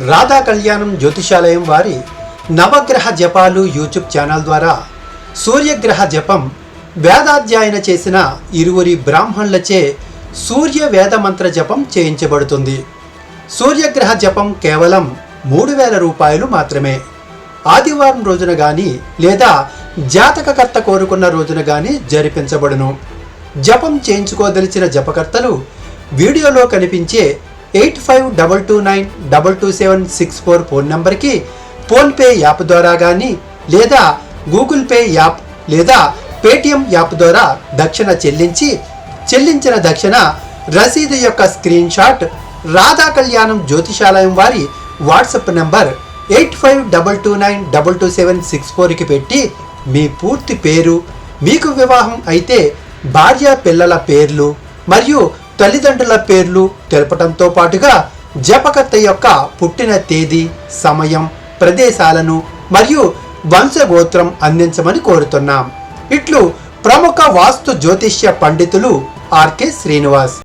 రాధా కళ్యాణం జ్యోతిషాలయం వారి నవగ్రహ జపాలు యూట్యూబ్ ఛానల్ ద్వారా సూర్యగ్రహ జపం వేదాధ్యాయన చేసిన ఇరువురి బ్రాహ్మణులచే సూర్య వేద మంత్ర జపం చేయించబడుతుంది. సూర్యగ్రహ జపం కేవలం 3000 రూపాయలు మాత్రమే. ఆదివారం రోజున గాని లేదా జాతకకర్త కోరుకున్న రోజున గాని జరిపించబడును. జపం చేయించుకోదలిచిన జపకర్తలు వీడియోలో కనిపించే 8522922764 ఫోన్ నంబర్కి ఫోన్పే యాప్ ద్వారా కానీ లేదా గూగుల్ పే యాప్ లేదా పేటిఎం యాప్ ద్వారా దక్షిణ చెల్లించిన దక్షిణ రసీదు యొక్క స్క్రీన్ షాట్ రాధా కళ్యాణం జ్యోతిషాలయం వారి వాట్సాప్ నంబర్ 8522922764కి పెట్టి మీ పూర్తి పేరు, మీకు వివాహం అయితే భార్య పిల్లల పేర్లు మరియు తల్లిదండ్రుల పేర్లు తెలపడంతో పాటుగా జపకర్త యొక్క పుట్టిన తేదీ, సమయం, ప్రదేశాలను మరియు వంశగోత్రం అందించమని కోరుతున్నాం. ఇట్లు ప్రముఖ వాస్తు జ్యోతిష్య పండితులు ఆర్కే శ్రీనివాస్.